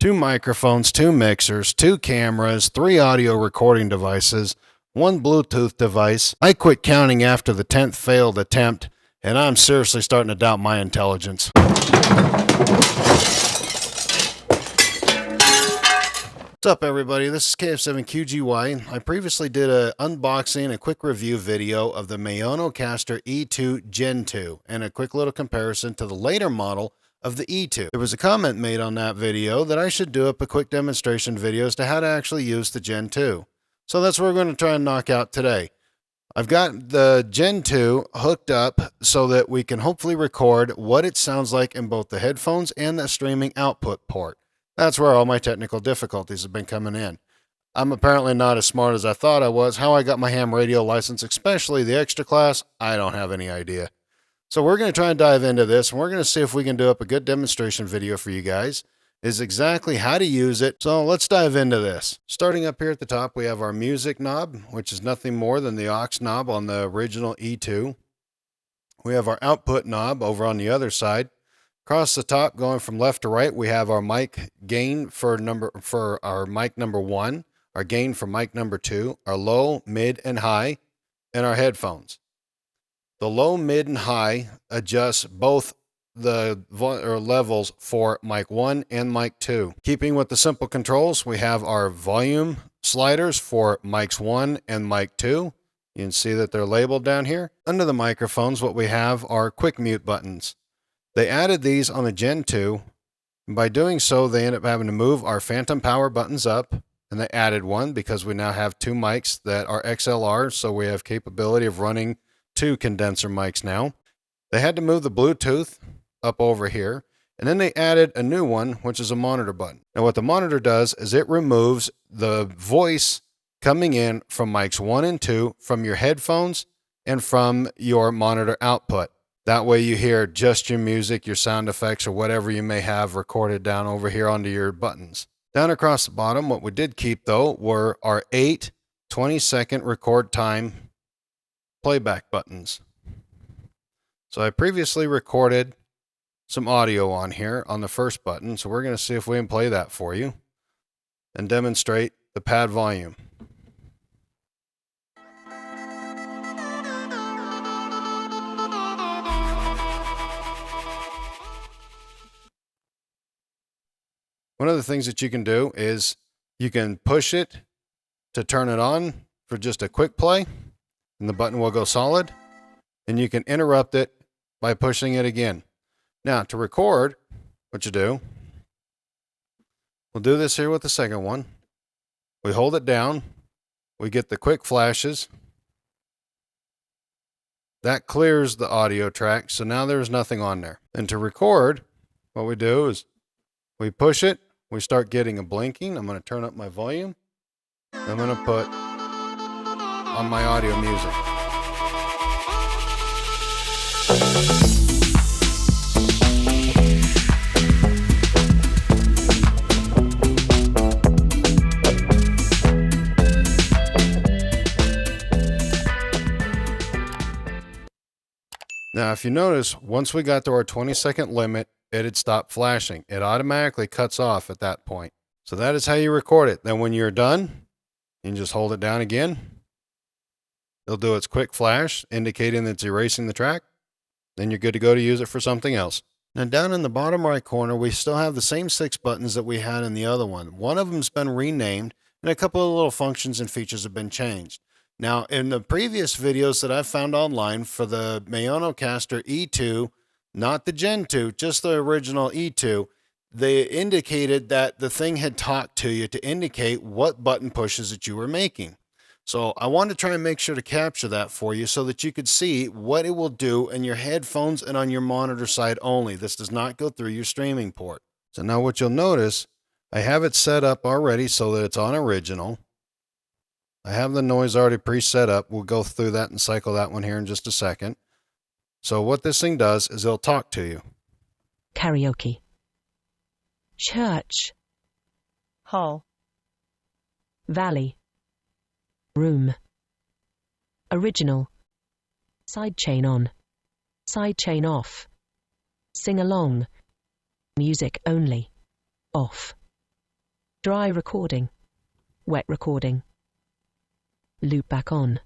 2 microphones, 2 mixers, 2 cameras, 3 audio recording devices, 1 Bluetooth device. I quit counting after the 10th failed attempt, and I'm seriously starting to doubt my intelligence. What's up, everybody? This is KF7QGY. I previously did an unboxing, a quick review video of the Maonocaster AME2 Gen 2 and a quick little comparison to the later model of the E2. There was a comment made on that video that I should do up a quick demonstration video as to how to actually use the Gen 2. So that's what we're going to try and knock out today. I've got the Gen 2 hooked up so that we can hopefully record what it sounds like in both the headphones and the streaming output port. That's where all my technical difficulties have been coming in. I'm apparently not as smart as I thought I was. How I got my ham radio license, especially the extra class, I don't have any idea. So we're going to try and dive into this, and we're going to see if we can do up a good demonstration video for you guys, is exactly how to use it. So let's dive into this. Starting up here at the top, we have our music knob, which is nothing more than the aux knob on the original E2. We have our output knob over on the other side. Across the top, going from left to right, we have our mic gain for our mic number 1, our gain for mic number 2, our low, mid, and high, and our headphones. The low, mid, and high adjusts both the levels for mic 1 and mic 2. Keeping with the simple controls, we have our volume sliders for mics 1 and mic 2. You can see that they're labeled down here. Under the microphones, what we have are quick mute buttons. They added these on the Gen 2, and by doing so, they end up having to move our phantom power buttons up, and they added one because we now have 2 mics that are XLR, so we have capability of running 2 condenser mics now. They had to move the Bluetooth up over here, and then they added a new one, which is a monitor button. Now what the monitor does is it removes the voice coming in from mics 1 and 2 from your headphones and from your monitor output. That way you hear just your music, your sound effects, or whatever you may have recorded down over here onto your buttons. Down across the bottom, what we did keep though were our 8 20-second record time playback buttons. So I previously recorded some audio on here on the first button, so we're going to see if we can play that for you and demonstrate the pad volume. One of the things that you can do is you can push it to turn it on for just a quick play, and the button will go solid, and you can interrupt it by pushing it again. Now, to record, what you do, we'll do this here with the second one. We hold it down, we get the quick flashes. That clears the audio track, so now there's nothing on there. And to record, what we do is we push it, we start getting a blinking. I'm going to turn up my volume. I'm going to put on my audio music. Now, if you notice, once we got to our 20-second limit, it had stopped flashing. It automatically cuts off at that point. So that is how you record it. Then when you're done, you can just hold it down again. It'll do its quick flash, indicating that it's erasing the track. Then you're good to go to use it for something else. Now down in the bottom right corner, we still have the same 6 buttons that we had in the other one. One of them's been renamed, and a couple of little functions and features have been changed. Now, in the previous videos that I've found online for the Maonocaster E2, not the Gen 2, just the original E2, they indicated that the thing had talked to you to indicate what button pushes that you were making. So I want to try and make sure to capture that for you so that you could see what it will do in your headphones and on your monitor side only. This does not go through your streaming port. So now what you'll notice, I have it set up already so that it's on original. I have the noise already pre-set up. We'll go through that and cycle that one here in just a second. So what this thing does is it'll talk to you. Karaoke. Church. Hall. Valley. Room. Original. Sidechain on. Sidechain off. Sing along. Music only. Off. Dry recording. Wet recording. Loop back on.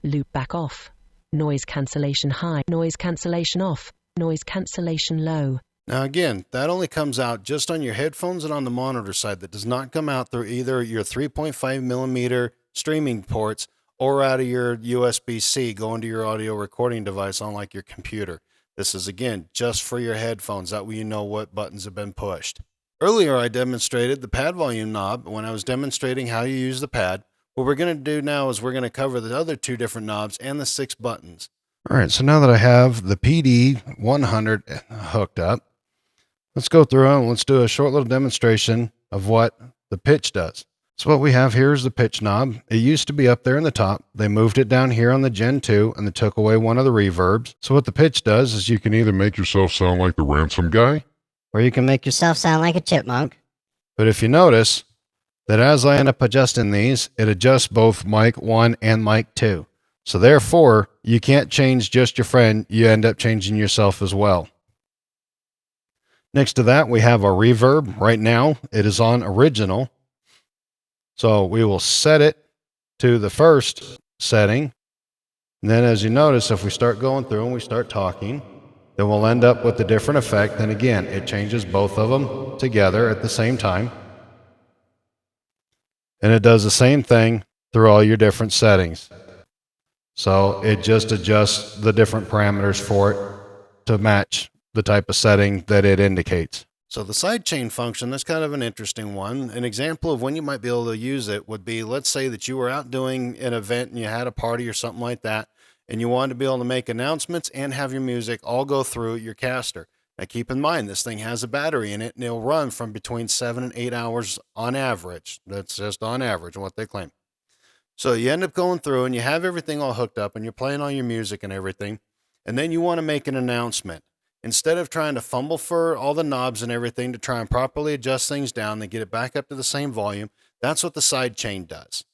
Loop back off. Noise cancellation high. Noise cancellation off. Noise cancellation low. Now again, that only comes out just on your headphones and on the monitor side. That does not come out through either your 3.5 millimeter streaming ports or out of your USB-C going to your audio recording device on like your computer. This is again just for your headphones. That way you know what buttons have been pushed. Earlier I demonstrated the pad volume knob when I was demonstrating how you use the pad. What we're going to do now is we're going to cover the other two different knobs and the 6 buttons. All right, so now that I have the PD100 hooked up, let's go through and let's do a short little demonstration of what the pitch does. So what we have here is the pitch knob. It used to be up there in the top. They moved it down here on the Gen 2 and they took away one of the reverbs. So what the pitch does is you can either make yourself sound like the ransom guy, or you can make yourself sound like a chipmunk. But if you notice that as I end up adjusting these, it adjusts both mic 1 and mic 2. So therefore, you can't change just your friend, you end up changing yourself as well. Next to that, we have our reverb. Right now, it is on original. So we will set it to the first setting. And then as you notice, if we start going through and we start talking, then we'll end up with a different effect. And again, it changes both of them together at the same time. And it does the same thing through all your different settings. So it just adjusts the different parameters for it to match the type of setting that it indicates. So the sidechain function, that's kind of an interesting one. An example of when you might be able to use it would be, let's say that you were out doing an event and you had a party or something like that, and you wanted to be able to make announcements and have your music all go through your caster. Now keep in mind, this thing has a battery in it and it'll run from between 7 and 8 hours on average. That's just on average what they claim. So you end up going through and you have everything all hooked up and you're playing all your music and everything. And then you want to make an announcement. Instead of trying to fumble for all the knobs and everything to try and properly adjust things down and get it back up to the same volume, that's what the sidechain does.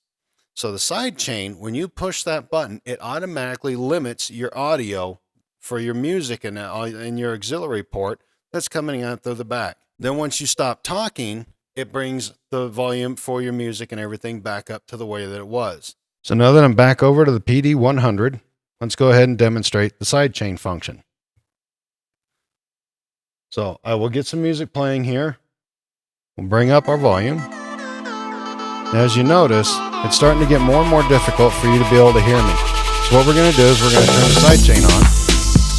So the sidechain, when you push that button, it automatically limits your audio for your music and your auxiliary port that's coming out through the back. Then once you stop talking, it brings the volume for your music and everything back up to the way that it was. So now that I'm back over to the PD100, let's go ahead and demonstrate the sidechain function. So I will get some music playing here. We'll bring up our volume. Now, as you notice, it's starting to get more and more difficult for you to be able to hear me. So what we're going to do is we're going to turn the sidechain on.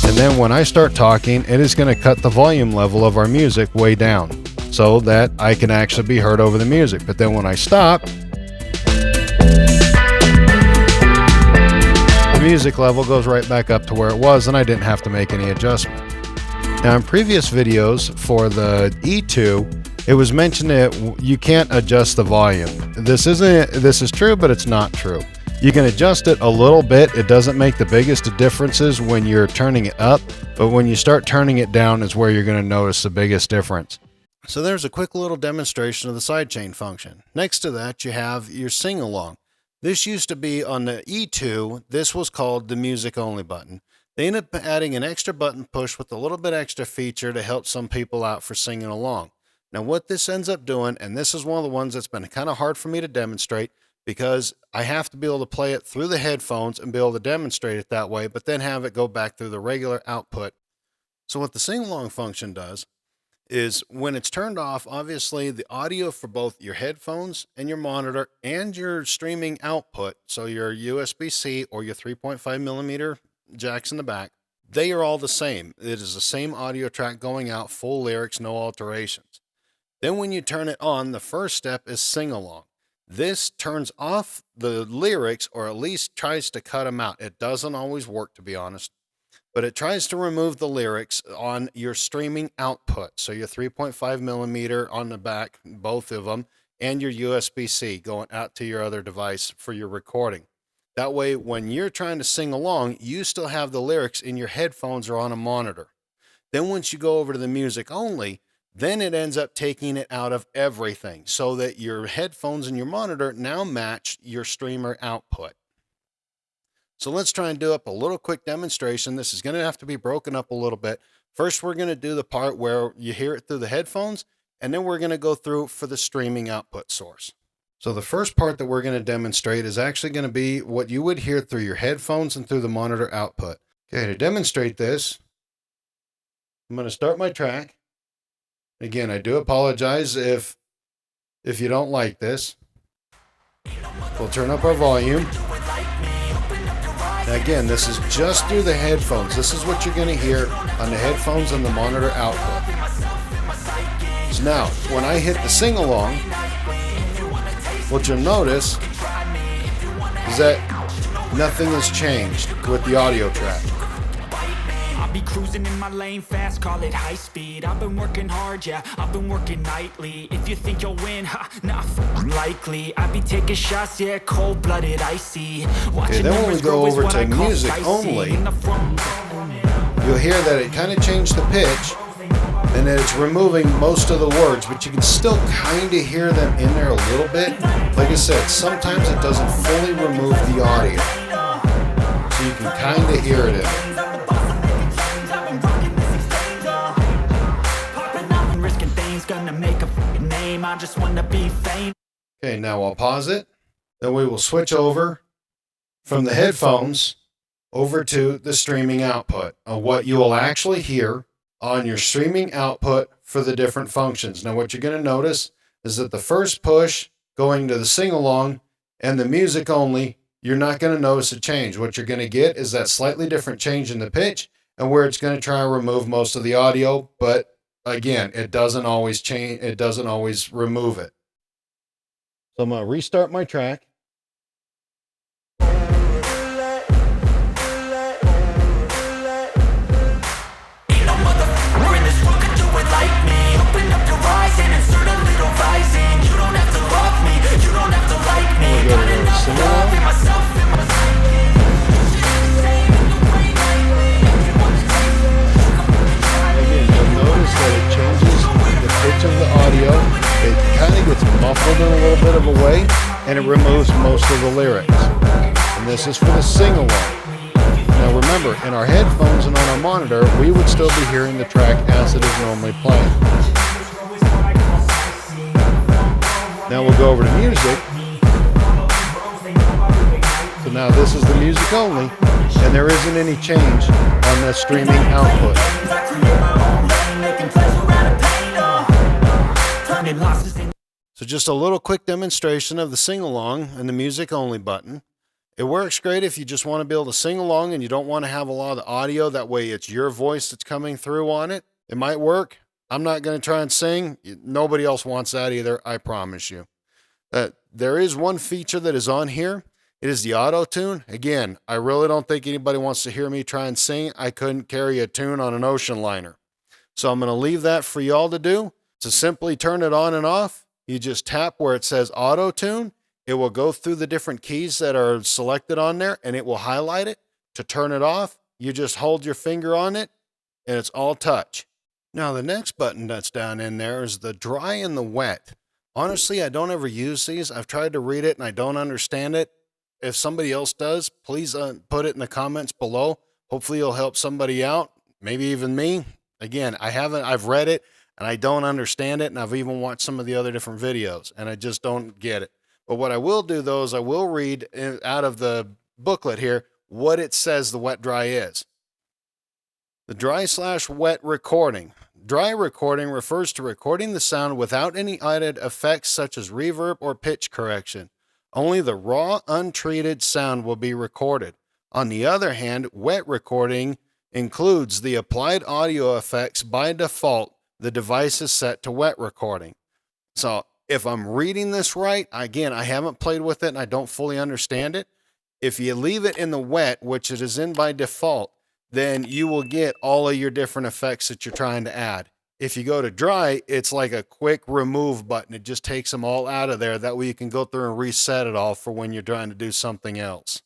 And then when I start talking, it is going to cut the volume level of our music way down so that I can actually be heard over the music. But then when I stop, the music level goes right back up to where it was and I didn't have to make any adjustment. Now in previous videos for the E2, it was mentioned that you can't adjust the volume. This is true, but it's not true. You can adjust it a little bit. It doesn't make the biggest of differences when you're turning it up, but when you start turning it down is where you're going to notice the biggest difference. So there's a quick little demonstration of the sidechain function. Next to that, you have your sing-along. This used to be on the E2. This was called the music only button. They ended up adding an extra button push with a little bit extra feature to help some people out for singing along. Now what this ends up doing, and this is one of the ones that's been kind of hard for me to demonstrate because I have to be able to play it through the headphones and be able to demonstrate it that way, but then have it go back through the regular output. So what the sing-along function does is when it's turned off, obviously the audio for both your headphones and your monitor and your streaming output, so your USB-C or your 3.5 millimeter jacks in the back, they are all the same. It is the same audio track going out, full lyrics, no alterations. Then when you turn it on, the first step is sing along. This turns off the lyrics, or at least tries to cut them out. It doesn't always work, to be honest, but it tries to remove the lyrics on your streaming output. So your 3.5 millimeter on the back, both of them, and your USB-C going out to your other device for your recording. That way, when you're trying to sing along, you still have the lyrics in your headphones or on a monitor. Then once you go over to the music only, then it ends up taking it out of everything so that your headphones and your monitor now match your streamer output. So let's try and do up a little quick demonstration. This is going to have to be broken up a little bit. First, we're going to do the part where you hear it through the headphones, and then we're going to go through for the streaming output source. So the first part that we're going to demonstrate is actually going to be what you would hear through your headphones and through the monitor output. Okay, to demonstrate this, I'm going to start my track. Again, I do apologize if you don't like this. We'll turn up our volume. Now again, this is just through the headphones. This is what you're going to hear on the headphones and the monitor output. So now, when I hit the sing-along, what you'll notice is that nothing has changed with the audio track. I'll be cruising in my lane fast, call it high speed. I've been working hard, yeah, I've been working nightly. If you think you'll win, nah, likely. I be taking shots, yeah, cold-blooded, icy. Okay, then when we go over to music only, you'll hear that it kind of changed the pitch and that it's removing most of the words, but you can still kind of hear them in there a little bit. Like I said, sometimes it doesn't fully remove the audio, so you can kind of hear it in there. Okay, now I'll pause it. Then we will switch over from the headphones over to the streaming output of what you will actually hear on your streaming output for the different functions. Now what you're going to notice is that the first push going to the sing-along and the music only, you're not going to notice a change. What you're going to get is that slightly different change in the pitch and where it's going to try and remove most of the audio, but again, it doesn't always change, it doesn't always remove it. So I'm going to restart my track. Muffled in a little bit of a way, and it removes most of the lyrics. And this is for the sing-along. Now remember, in our headphones and on our monitor, we would still be hearing the track as it is normally playing. Now we'll go over to music. So now this is the music only, and there isn't any change on the streaming output. So just a little quick demonstration of the sing-along and the music only button. It works great if you just want to be able to sing along and you don't want to have a lot of the audio. That way it's your voice that's coming through on it. It might work. I'm not going to try and sing. Nobody else wants that either, I promise you. There is one feature that is on here. It is the auto-tune. Again, I really don't think anybody wants to hear me try and sing. I couldn't carry a tune on an ocean liner. So I'm going to leave that for y'all to do. To simply turn it on and off, you just tap where it says auto-tune. It will go through the different keys that are selected on there and it will highlight it. To turn it off, you just hold your finger on it and it's all touch. Now the next button that's down in there is the dry and the wet. Honestly, I don't ever use these. I've tried to read it and I don't understand it. If somebody else does, please put it in the comments below. Hopefully it'll help somebody out, maybe even me. Again, I've read it and I don't understand it, and I've even watched some of the other different videos, and I just don't get it. But what I will do, though, is I will read out of the booklet here what it says the wet-dry is. The dry/wet recording. Dry recording refers to recording the sound without any added effects such as reverb or pitch correction. Only the raw, untreated sound will be recorded. On the other hand, wet recording includes the applied audio effects by default. The device is set to wet recording. So if I'm reading this right, again, I haven't played with it and I don't fully understand it. If you leave it in the wet, which it is in by default, then you will get all of your different effects that you're trying to add. If you go to dry, it's like a quick remove button. It just takes them all out of there. That way you can go through and reset it all for when you're trying to do something else.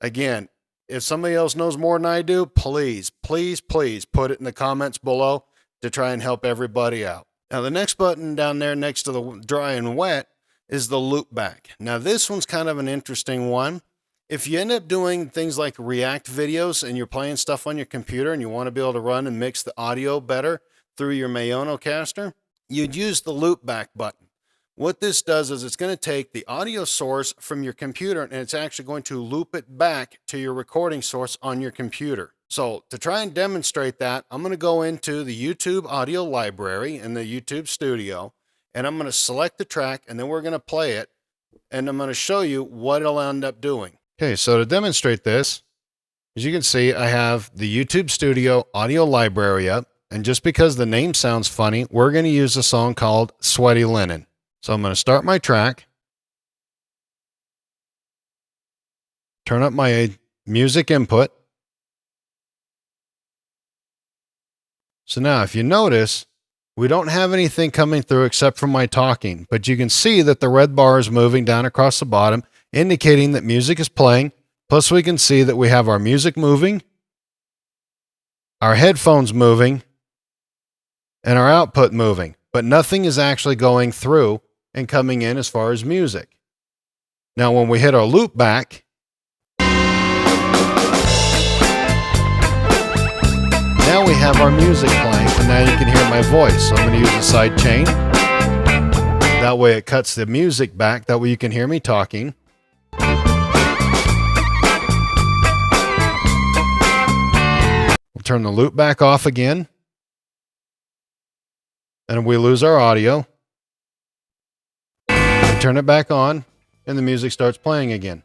Again, if somebody else knows more than I do, please, please, please put it in the comments below to try and help everybody out. Now the next button down there next to the dry and wet is the loop back. Now this one's kind of an interesting one. If you end up doing things like React videos and you're playing stuff on your computer and you want to be able to run and mix the audio better through your Maonocaster, you'd use the loop back button. What this does is it's going to take the audio source from your computer and it's actually going to loop it back to your recording source on your computer. So to try and demonstrate that, I'm going to go into the YouTube audio library in the YouTube studio, and I'm going to select the track, and then we're going to play it, and I'm going to show you what it'll end up doing. Okay, so to demonstrate this, as you can see, I have the YouTube studio audio library up, and just because the name sounds funny, we're going to use a song called Sweaty Linen. So I'm going to start my track, turn up my music input. So now if you notice, we don't have anything coming through except for my talking, but you can see that the red bar is moving down across the bottom, indicating that music is playing. Plus we can see that we have our music moving, our headphones moving, and our output moving, but nothing is actually going through and coming in as far as music. Now when we hit our loop back, now we have our music playing, and now you can hear my voice. So I'm going to use a side chain. That way it cuts the music back. That way you can hear me talking. We'll turn the loop back off again. And we lose our audio. We turn it back on, and the music starts playing again.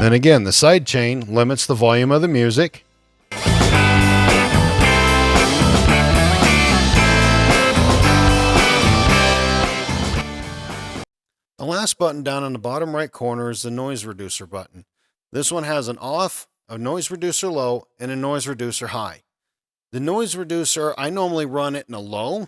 And again, the side chain limits the volume of the music. The last button down on the bottom right corner is the noise reducer button. This one has an off, a noise reducer low, and a noise reducer high. The noise reducer, I normally run it in a low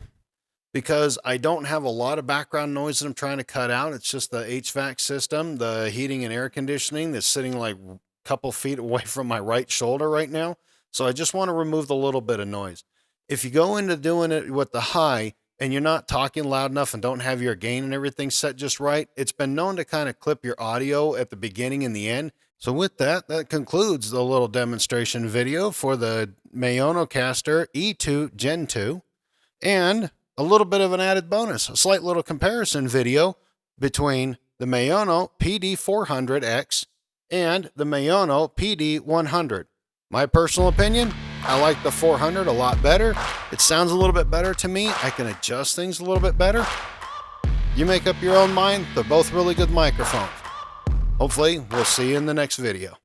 because I don't have a lot of background noise that I'm trying to cut out. It's just the HVAC system, the heating and air conditioning that's sitting like a couple feet away from my right shoulder right now. So I just want to remove the little bit of noise. If you go into doing it with the high and you're not talking loud enough and don't have your gain and everything set just right, it's been known to kind of clip your audio at the beginning and the end. So with that, that concludes the little demonstration video for the Maonocaster AME2 Gen 2. And a little bit of an added bonus, a slight little comparison video between the Maono PD400X and the Maono PD100. My personal opinion, I like the 400 a lot better. It sounds a little bit better to me. I can adjust things a little bit better. You make up your own mind. They're both really good microphones. Hopefully, we'll see you in the next video.